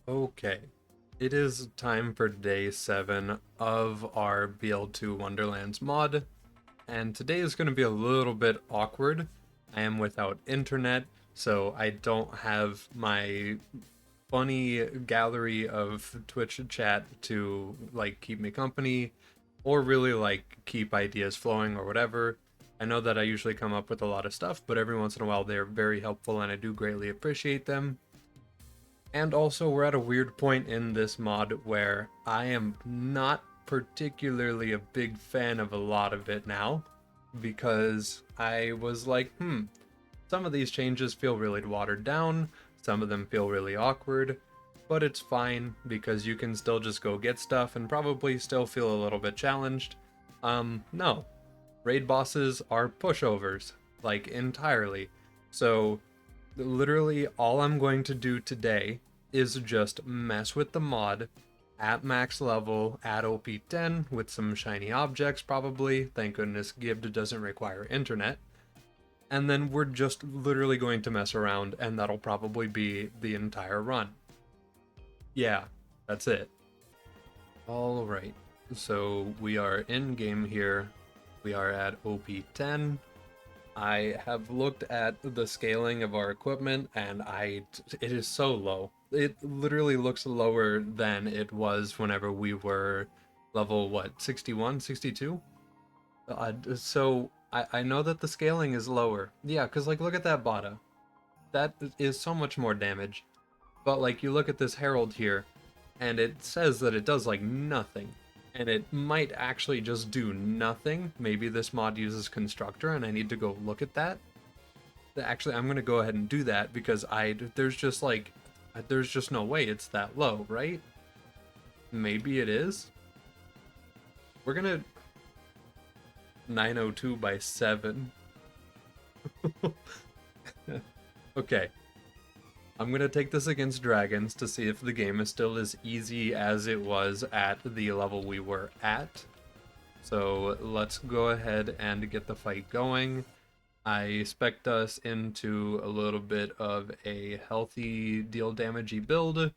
Okay, it is time for day 7 of our BL2 Wonderlands mod, and today is going to be a little bit awkward. I am without internet, so I don't have my funny gallery of Twitch chat to like keep me company or really like keep ideas flowing or whatever. I know that I usually come up with a lot of stuff, but every once in a while they're very helpful and I do greatly appreciate them. And also, we're at a weird point in this mod where I am not particularly a big fan of a lot of it now, because I was like, some of these changes feel really watered down, some of them feel really awkward, but it's fine because you can still just go get stuff and probably still feel a little bit challenged. No. Raid bosses are pushovers, like entirely. So literally all I'm going to do today is just mess with the mod at max level at OP10 with some shiny objects probably. Thank goodness Gibbed doesn't require internet. And then we're just literally going to mess around and that'll probably be the entire run. Yeah, that's it. Alright, so we are in game here. We are at OP10. I have looked at the scaling of our equipment and it is so low. It literally looks lower than it was whenever we were level, what, 61, 62? So I know that the scaling is lower. Yeah, because like look at that Bada. That is so much more damage. But like you look at this Herald here, and it says that it does like nothing. And it might actually just do nothing. Maybe this mod uses Constructor and I need to go look at that. Actually, I'm going to go ahead and do that because there's just no way it's that low, right? Maybe it is. We're going to 902 by 7. Okay. I'm gonna take this against dragons to see if the game is still as easy as it was at the level we were at. So let's go ahead and get the fight going. I expect us into a little bit of a healthy deal damagey build.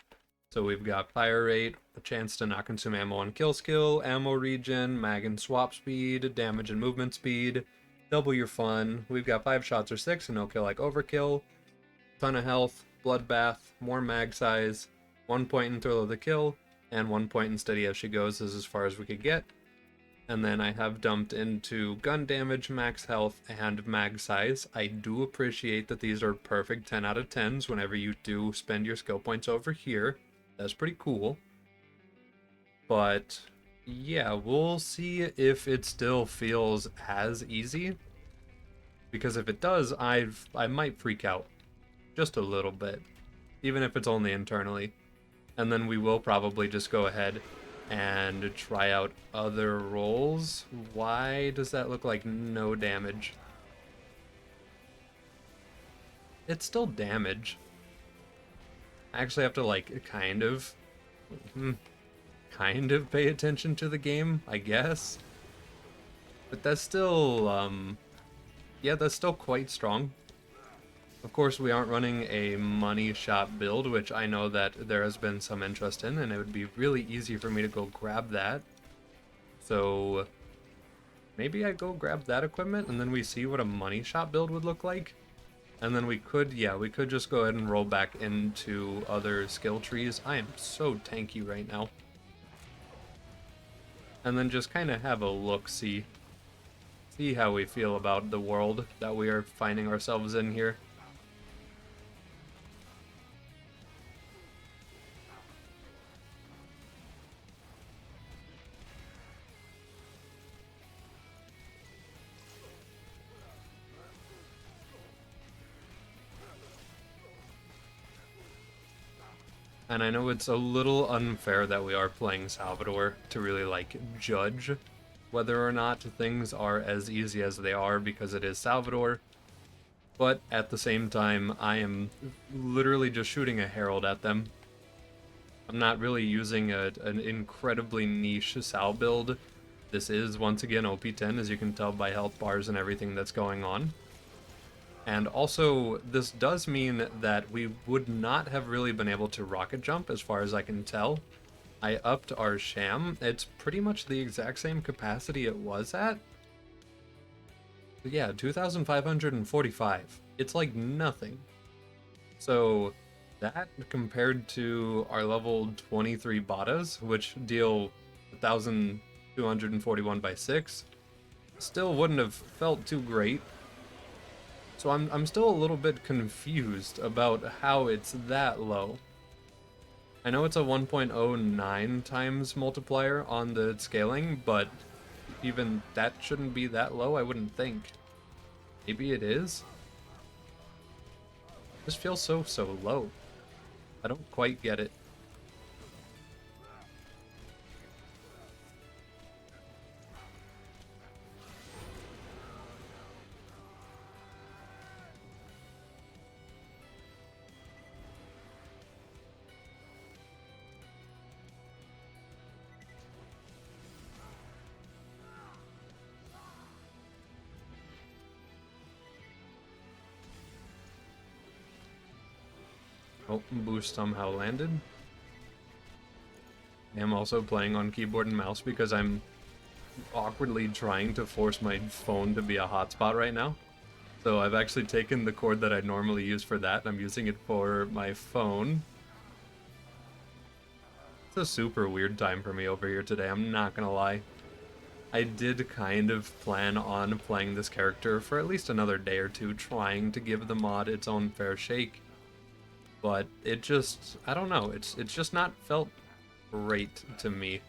So we've got fire rate, a chance to not consume ammo and kill skill, ammo regen, mag and swap speed, damage and movement speed, double your fun. We've got 5 shots or 6 and no kill like overkill, ton of health, bloodbath, more mag size, 1 point in thrill of the kill, and 1 point in steady as she goes is as far as we could get. And then I have dumped into gun damage, max health, and mag size. I do appreciate that these are perfect 10 out of 10s whenever you do spend your skill points over here. That's pretty cool. But yeah, we'll see if it still feels as easy. Because if it does, I might freak out. Just a little bit. Even if it's only internally. And then we will probably just go ahead and try out other roles. Why does that look like no damage? It's still damage. I actually have to like kind of pay attention to the game, I guess. But that's still yeah, that's still quite strong. Of course, we aren't running a money shot build, which I know that there has been some interest in, and it would be really easy for me to go grab that. So maybe I go grab that equipment, and then we see what a money shot build would look like. And then we could just go ahead and roll back into other skill trees. I am so tanky right now. And then just kind of have a look-see. See how we feel about the world that we are finding ourselves in here. And I know it's a little unfair that we are playing Salvador to really like judge whether or not things are as easy as they are because it is Salvador. But at the same time, I am literally just shooting a herald at them. I'm not really using an incredibly niche Sal build. This is once again OP10, as you can tell by health bars and everything that's going on. And also, this does mean that we would not have really been able to rocket jump, as far as I can tell. I upped our sham. It's pretty much the exact same capacity it was at. But yeah, 2,545. It's like nothing. So that compared to our level 23 Batas, which deal 1,241 by 6, still wouldn't have felt too great. So I'm still a little bit confused about how it's that low. I know it's a 1.09 times multiplier on the scaling, but even that shouldn't be that low, I wouldn't think. Maybe it is? This feels so low. I don't quite get it. Oh, boost somehow landed. I am also playing on keyboard and mouse because I'm awkwardly trying to force my phone to be a hotspot right now. So I've actually taken the cord that I'd normally use for that, and I'm using it for my phone. It's a super weird time for me over here today, I'm not gonna lie. I did kind of plan on playing this character for at least another day or two, trying to give the mod its own fair shake. But it just, I don't know, it's just not felt great to me.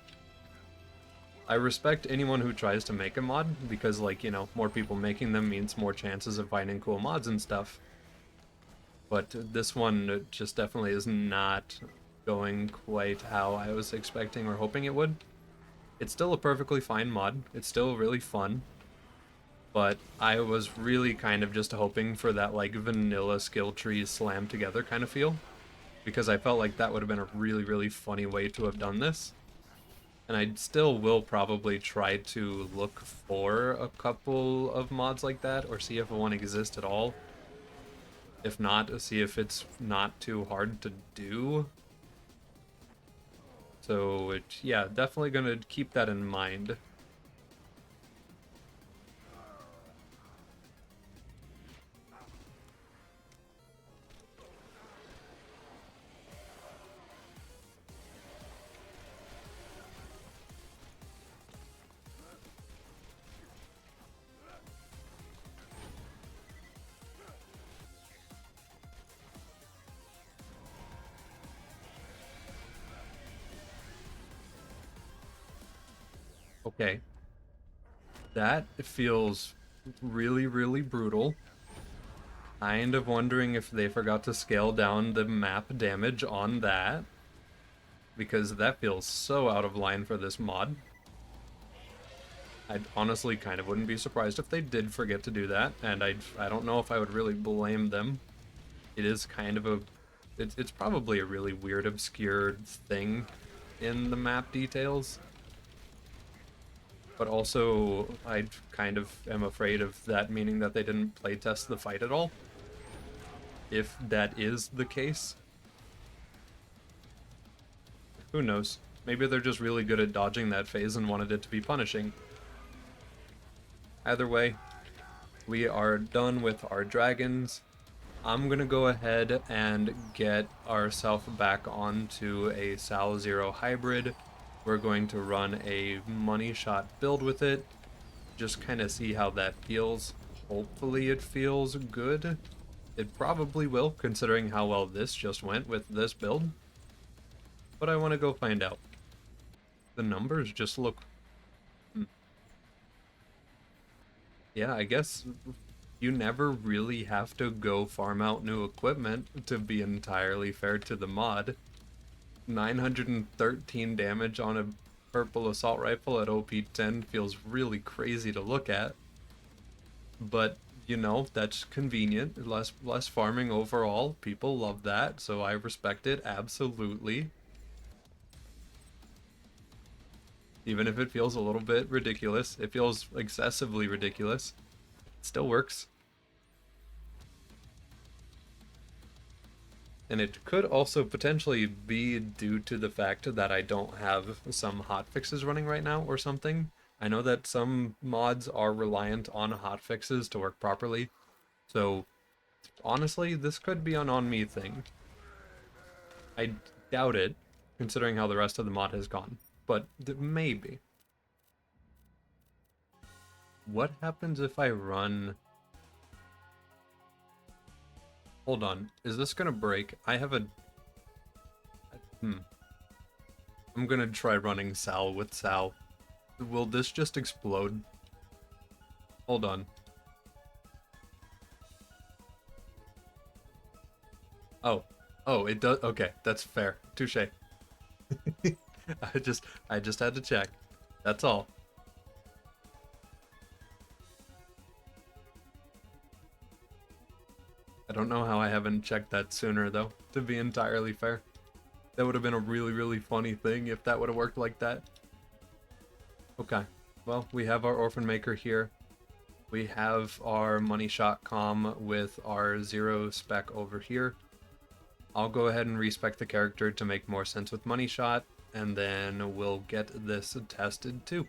I respect anyone who tries to make a mod, because, like, you know, more people making them means more chances of finding cool mods and stuff. But this one just definitely is not going quite how I was expecting or hoping it would. It's still a perfectly fine mod, it's still really fun, but I was really kind of just hoping for that, like, vanilla skill trees slammed together kind of feel, because I felt like that would have been a really funny way to have done this. And I still will probably try to look for a couple of mods like that, or see if one exists at all. If not, see if it's not too hard to do. So, yeah, definitely gonna keep that in mind. Okay. That feels really brutal. Kind of wondering if they forgot to scale down the map damage on that, because that feels so out of line for this mod. I honestly kind of wouldn't be surprised if they did forget to do that, and I don't know if I would really blame them. It is kind of a... It's probably a really weird, obscure thing in the map details. But also, I kind of am afraid of that meaning that they didn't playtest the fight at all. If that is the case. Who knows? Maybe they're just really good at dodging that phase and wanted it to be punishing. Either way, we are done with our dragons. I'm gonna go ahead and get ourselves back onto a Sal Zero hybrid. We're going to run a money shot build with it. Just kind of see how that feels. Hopefully it feels good. It probably will, considering how well this just went with this build. But I want to go find out. The numbers just look... Yeah, I guess you never really have to go farm out new equipment to be entirely fair to the mod. 913 damage on a purple assault rifle at OP10 feels really crazy to look at. But, you know, that's convenient. Less farming overall. People love that, so I respect it absolutely. Even if it feels a little bit ridiculous. It feels excessively ridiculous. It still works. And it could also potentially be due to the fact that I don't have some hotfixes running right now or something. I know that some mods are reliant on hotfixes to work properly, so honestly, this could be an on me thing. I doubt it, considering how the rest of the mod has gone, but maybe. What happens if I run... Hold on, is this gonna break? I have a... I'm gonna try running Sal with Sal. Will this just explode? Hold on. Oh. Oh, it does. Okay, that's fair. Touche. I just had to check. That's all. I don't know how I haven't checked that sooner, though, to be entirely fair. That would have been a really, really funny thing if that would have worked like that. Okay. Well, we have our Orphan Maker here. We have our Money Shot comm with our 0 spec over here. I'll go ahead and respec the character to make more sense with Money Shot, and then we'll get this tested too.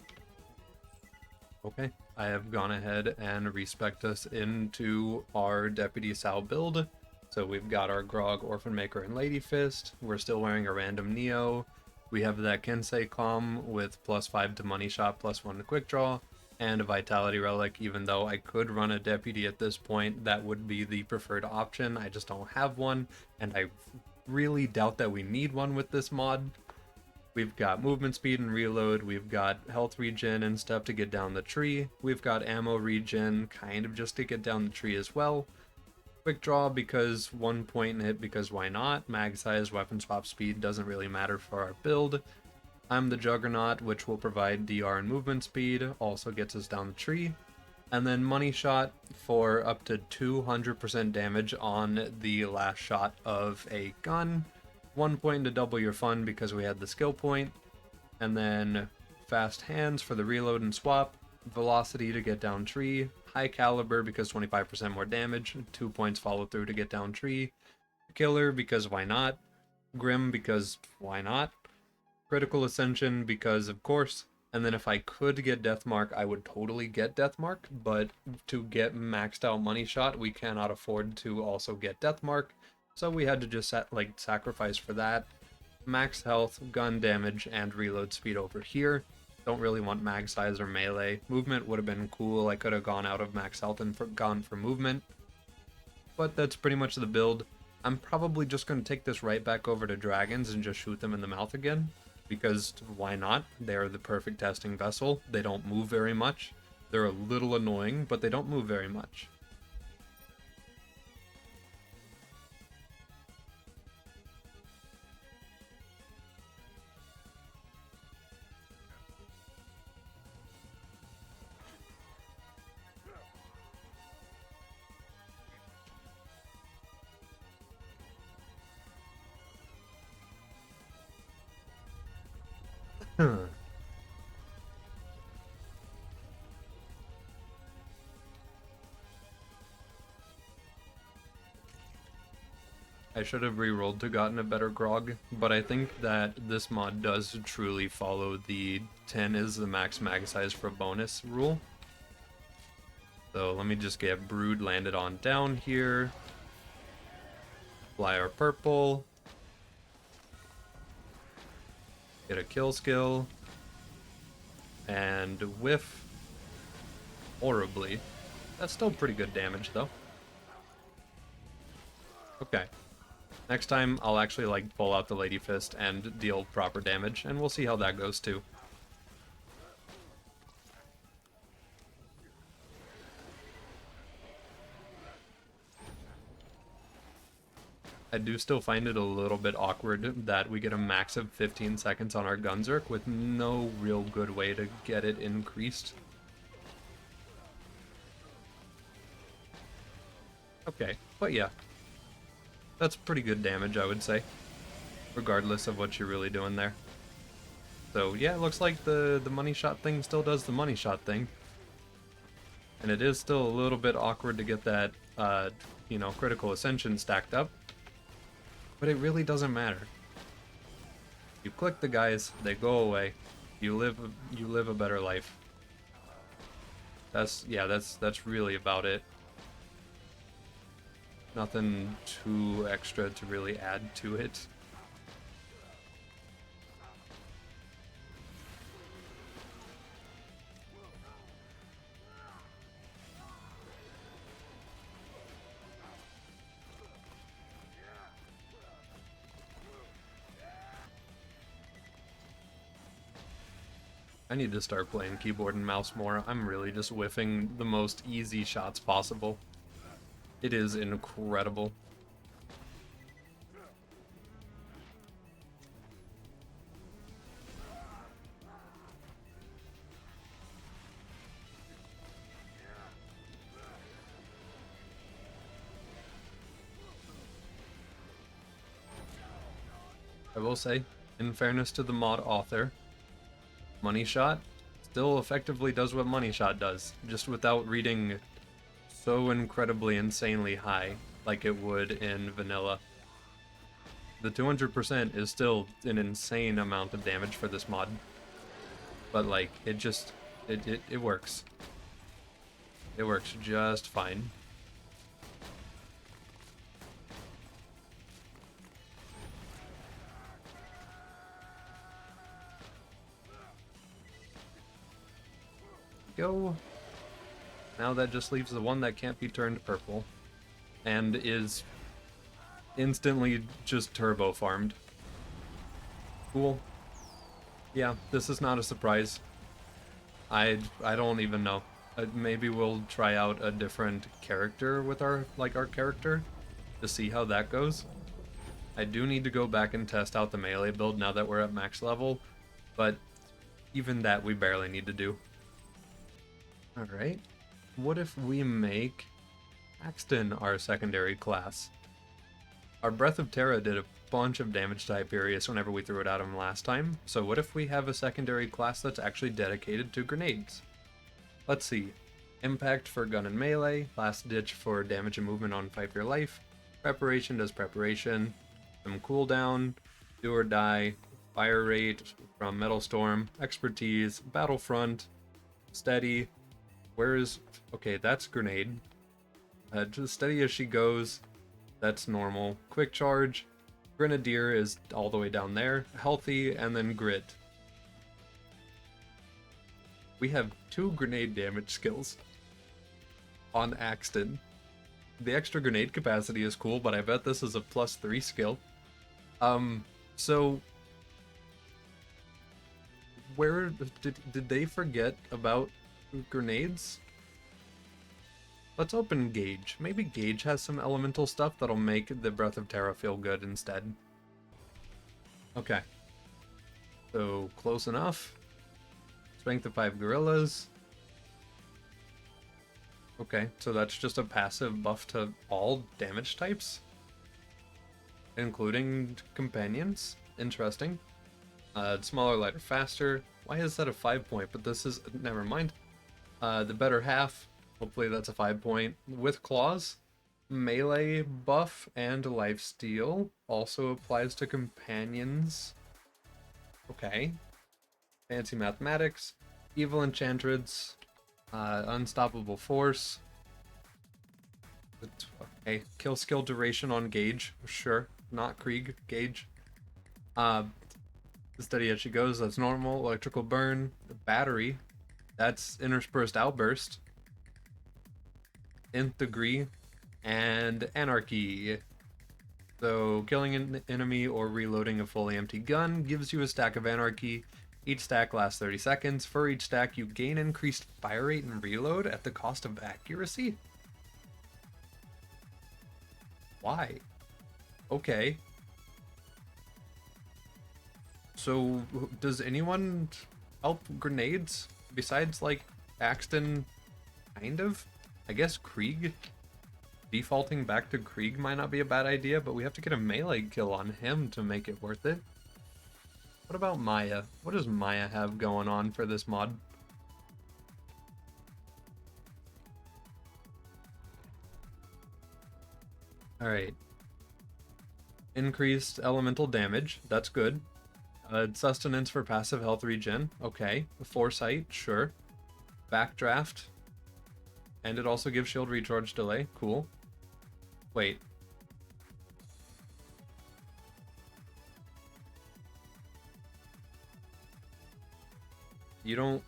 Okay, I have gone ahead and respec'd us into our Deputy Sal build. So we've got our Grog, Orphan Maker, and Lady Fist. We're still wearing a random Neo. We have that Kensei comm with +5 to Money Shot, +1 to Quick Draw, and a Vitality Relic. Even though I could run a Deputy at this point, that would be the preferred option. I just don't have one, and I really doubt that we need one with this mod. We've got movement speed and reload, we've got health regen and stuff to get down the tree, we've got ammo regen kind of just to get down the tree as well. Quick draw because 1 point hit because why not, mag size, weapon swap speed doesn't really matter for our build. I'm the Juggernaut, which will provide DR and movement speed, also gets us down the tree. And then Money Shot for up to 200% damage on the last shot of a gun. 1 point to double your fun because we had the skill point, and then fast hands for the reload and swap, velocity to get down tree, high caliber because 25% more damage, 2 points follow through to get down tree, killer because why not, grim because why not, critical ascension because of course, and then if I could get Deathmark, I would totally get Deathmark, but to get maxed out Money Shot, we cannot afford to also get Deathmark. So we had to just sacrifice for that. Max health, gun damage, and reload speed over here. Don't really want mag size or melee. Movement would have been cool. I could have gone out of max health and gone for movement. But that's pretty much the build. I'm probably just going to take this right back over to dragons and just shoot them in the mouth again. Because why not? They're the perfect testing vessel. They don't move very much. They're a little annoying, but they don't move very much. I should have re-rolled to gotten a better grog, but I think that this mod does truly follow the 10 is the max mag size for bonus rule. So let me just get Brood landed on down here. Fly our purple. Get a kill skill. And whiff horribly. That's still pretty good damage though. Okay. Next time, I'll actually pull out the Lady Fist and deal proper damage, and we'll see how that goes too. I do still find it a little bit awkward that we get a max of 15 seconds on our Gunzerk with no real good way to get it increased. Okay, but yeah. That's pretty good damage, I would say, regardless of what you're really doing there. So yeah, it looks like the Money Shot thing still does the Money Shot thing. And it is still a little bit awkward to get that, critical ascension stacked up. but it really doesn't matter. You click the guys, they go away. You live a better life. That's really about it. Nothing too extra to really add to it. I need to start playing keyboard and mouse more. I'm really just whiffing the most easy shots possible. It is incredible. I will say, in fairness to the mod author, Money Shot still effectively does what Money Shot does, just without reading so incredibly insanely high like it would in vanilla. The 200% is still an insane amount of damage for this mod, but like it works. It works just fine. Go. Now that just leaves the one that can't be turned purple, and is instantly just turbo farmed. Cool. Yeah, this is not a surprise. I don't even know. Maybe we'll try out a different character with our character to see how that goes. I do need to go back and test out the melee build now that we're at max level, but even that we barely need to do. Alright, what if we make Axton our secondary class? Our Breath of Terra did a bunch of damage to Hyperius whenever we threw it at him last time, so what if we have a secondary class that's actually dedicated to grenades? Let's see. Impact for gun and melee, Last Ditch for damage and movement on Fight for Your Life, Preparation does preparation, some cooldown, Do or Die, Fire Rate from Metal Storm, Expertise, Battlefront, Steady, okay, that's grenade. Just steady as she goes, that's normal. Quick Charge, Grenadier is all the way down there, Healthy, and then Grit. We have 2 grenade damage skills on Axton. The extra grenade capacity is cool, but I bet this is a +3 skill. So where did they forget about grenades? Let's open Gauge. Maybe Gauge has some elemental stuff that'll make the Breath of Terra feel good instead. Okay. So, close enough. Strength of 5 gorillas. Okay, so that's just a passive buff to all damage types? Including companions? Interesting. Smaller, lighter, faster. Why is that a 5-point? But this is... never mind. The better half. Hopefully that's a 5-point. With claws. Melee buff and lifesteal. Also applies to companions. Okay. Fancy mathematics. Evil enchantress. Unstoppable force. Okay. Kill skill duration on Gauge. Sure. Not Krieg. Gauge. Steady as she goes, that's normal. Electrical burn, battery, that's interspersed outburst, nth degree, and anarchy. So killing an enemy or reloading a fully empty gun gives you a stack of anarchy. Each stack lasts 30 seconds. For each stack, you gain increased fire rate and reload at the cost of accuracy. Why? Okay. So, does anyone help grenades? Besides, like, Axton, kind of? I guess Krieg? Defaulting back to Krieg might not be a bad idea, but we have to get a melee kill on him to make it worth it. What about Maya? What does Maya have going on for this mod? Alright. Increased elemental damage, that's good. Sustenance for passive health regen, okay. Foresight, sure. Backdraft. And it also gives shield recharge delay, cool. Wait. You don't...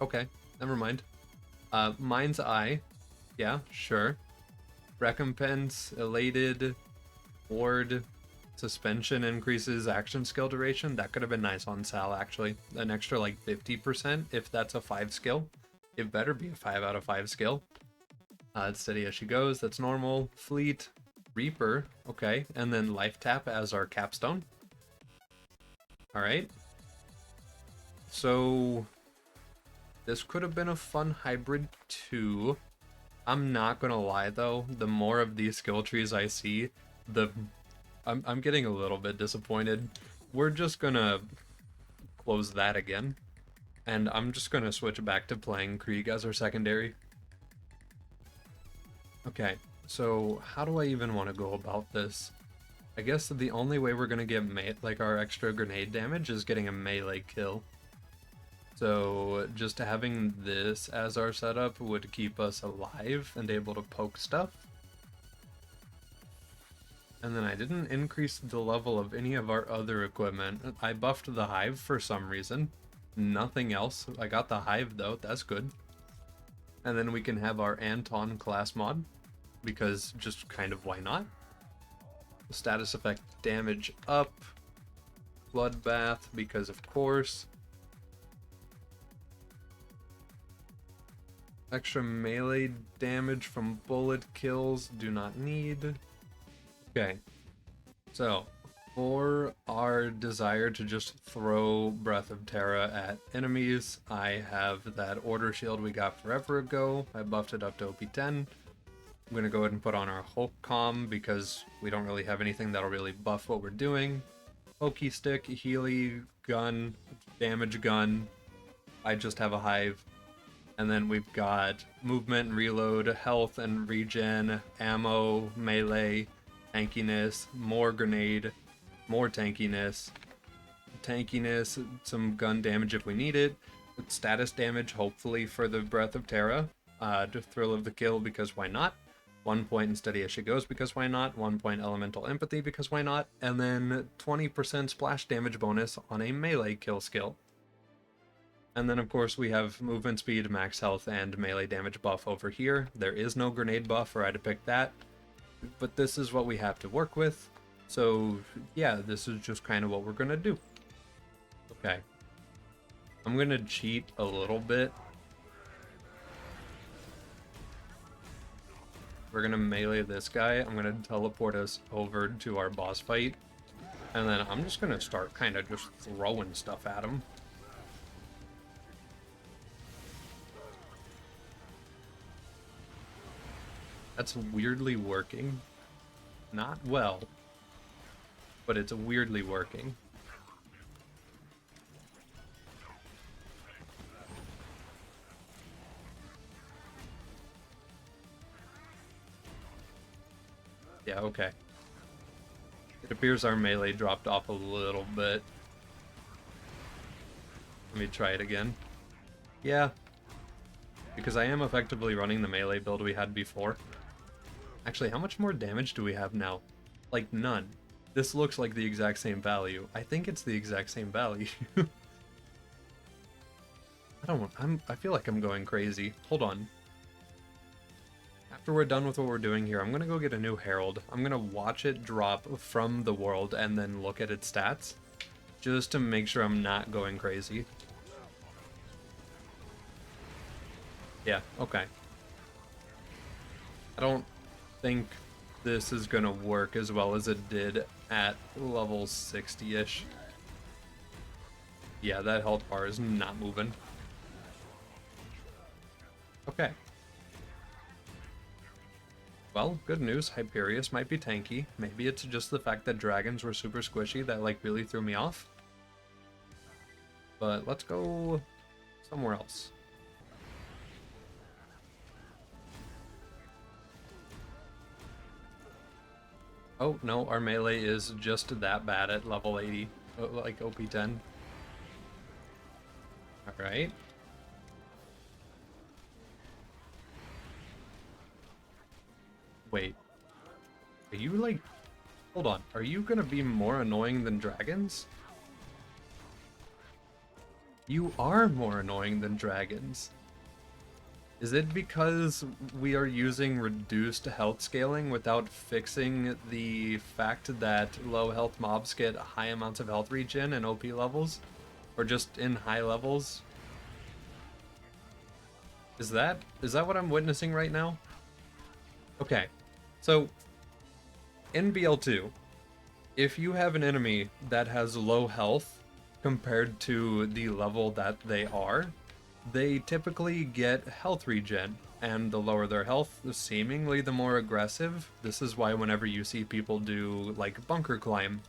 Okay, never mind. Mind's Eye. Yeah, sure. Recompense, Elated, Ward, Suspension increases action skill duration. That could have been nice on Sal, actually. An extra, like, 50% if that's a 5 skill. It better be a 5 out of 5 skill. It's steady as she goes, that's normal. Fleet, Reaper, okay. And then Life Tap as our capstone. Alright. So... this could have been a fun hybrid too. I'm not gonna lie though, the more of these skill trees I see, I'm getting a little bit disappointed. We're just gonna close that again, and I'm just gonna switch back to playing Krieg as our secondary. Okay, so how do I even want to go about this? I guess the only way we're gonna get like our extra grenade damage is getting a melee kill. So just having this as our setup would keep us alive and able to poke stuff. And then I didn't increase the level of any of our other equipment. I buffed the hive for some reason. Nothing else. I got the hive though, that's good. And then we can have our Anton class mod, because just kind of why not? Status effect damage up. Bloodbath, because of course. Extra melee damage from bullet kills, do not need. Okay, so for our desire to just throw Breath of Terra at enemies, I have that Order Shield we got forever ago. I buffed it up to OP10. I'm going to go ahead and put on our Hulk Comm because we don't really have anything that'll really buff what we're doing. Pokey Stick, Healy, Gun, Damage Gun. I just have a Hive. And then we've got movement and reload, health and regen, ammo, melee, tankiness, more grenade, more tankiness, some gun damage if we need it, status damage hopefully for the Breath of Terra, Thrill of the Kill because why not, 1 point in Steady as She Goes because why not, 1 point Elemental Empathy because why not, and then 20% splash damage bonus on a melee kill skill. And then, of course, we have movement speed, max health, and melee damage buff over here. There is no grenade buff, or I had to pick that. But this is what we have to work with. So, yeah, this is just kind of what we're going to do. Okay. I'm going to cheat a little bit. We're going to melee this guy. I'm going to teleport us over to our boss fight. And then I'm just going to start kind of just throwing stuff at him. That's weirdly working. Not well, but it's weirdly working. Yeah, okay. It appears our melee dropped off a little bit. Let me try it again. Yeah, because I am effectively running the melee build we had before. Actually, how much more damage do we have now? Like, none. This looks like the exact same value. I think it's the exact same value. I feel like I'm going crazy. Hold on. After we're done with what we're doing here, I'm gonna go get a new Herald. I'm gonna watch it drop from the world and then look at its stats, just to make sure I'm not going crazy. Yeah, okay. I don't think this is gonna work as well as it did at level 60-ish. Yeah, that health bar is not moving. Okay. Well, good news, Hyperius might be tanky. Maybe it's just the fact that dragons were super squishy that like really threw me off. But let's go somewhere else. Oh, no, our melee is just that bad at level 80, like OP10. Alright. Wait, are you like... Hold on, are you gonna be more annoying than dragons? You are more annoying than dragons. Is it because we are using reduced health scaling without fixing the fact that low health mobs get high amounts of health regen and OP levels? Or just in high levels? Is that what I'm witnessing right now? Okay, so in BL2, if you have an enemy that has low health compared to the level that they are, they typically get health regen, and the lower their health, seemingly the more aggressive. This is why whenever you see people do like bunker climb,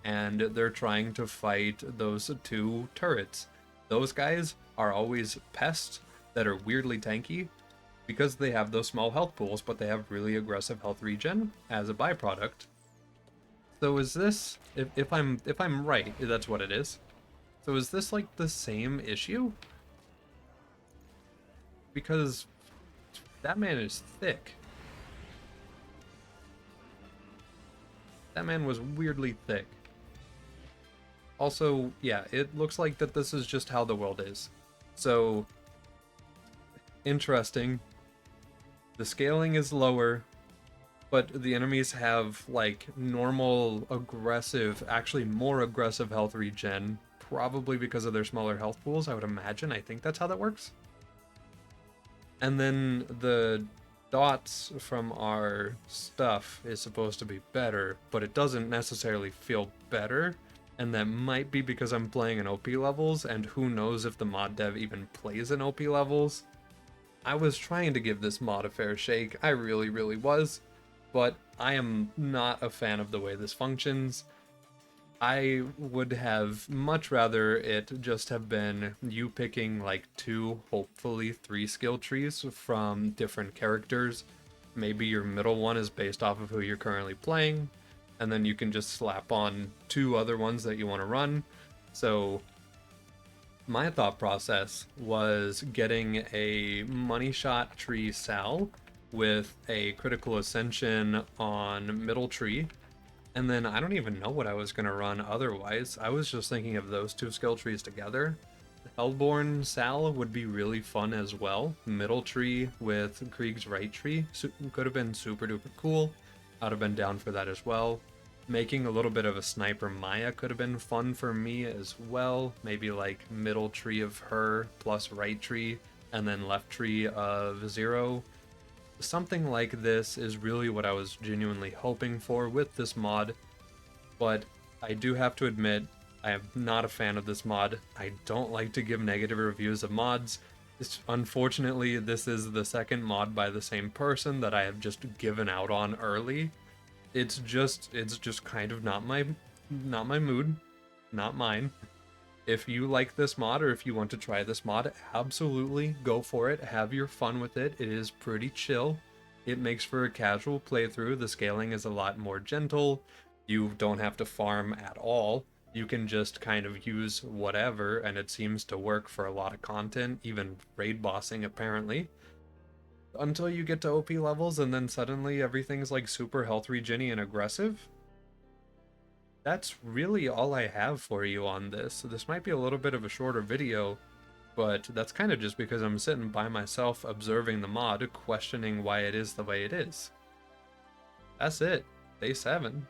and they're trying to fight those two turrets, those guys are always pests that are weirdly tanky because they have those small health pools, but they have really aggressive health regen as a byproduct. So is this, if I'm right, that's what it is. So is this like the same issue? Because that man is thick. That man was weirdly thick. Also, yeah, it looks like that this is just how the world is. So, interesting. The scaling is lower, but the enemies have, like, normal, aggressive, actually more aggressive health regen, probably because of their smaller health pools, I would imagine. I think that's how that works. And then the dots from our stuff is supposed to be better, but it doesn't necessarily feel better. And that might be because I'm playing in OP levels, and who knows if the mod dev even plays in OP levels. I was trying to give this mod a fair shake, I really, really was, but I am not a fan of the way this functions. I would have much rather it just have been you picking like 2, hopefully 3 skill trees from different characters. Maybe your middle one is based off of who you're currently playing, and then you can just slap on 2 other ones that you want to run. So my thought process was getting a money shot tree Sal with a critical ascension on middle tree, and then I don't even know what I was going to run otherwise. I was just thinking of those 2 skill trees together. Hellborn Sal would be really fun as well. Middle tree with Krieg's right tree could have been super duper cool. I'd have been down for that as well. Making a little bit of a sniper Maya could have been fun for me as well. Maybe like middle tree of her plus right tree and then left tree of Zero. Something like this is really what I was genuinely hoping for with this mod, but I do have to admit, I am not a fan of this mod. I don't like to give negative reviews of mods. Unfortunately, this is the second mod by the same person that I have just given out on early. It's just kind of not my mood, not mine. If you like this mod or if you want to try this mod, absolutely go for it. Have your fun with it. It is pretty chill. It makes for a casual playthrough. The scaling is a lot more gentle. You don't have to farm at all. You can just kind of use whatever, and it seems to work for a lot of content, even raid bossing apparently. Until you get to OP levels, and then suddenly everything's like super health regen and aggressive. That's really all I have for you on this. So this might be a little bit of a shorter video, but that's kind of just because I'm sitting by myself observing the mod, questioning why it is the way it is. That's it. Day 7.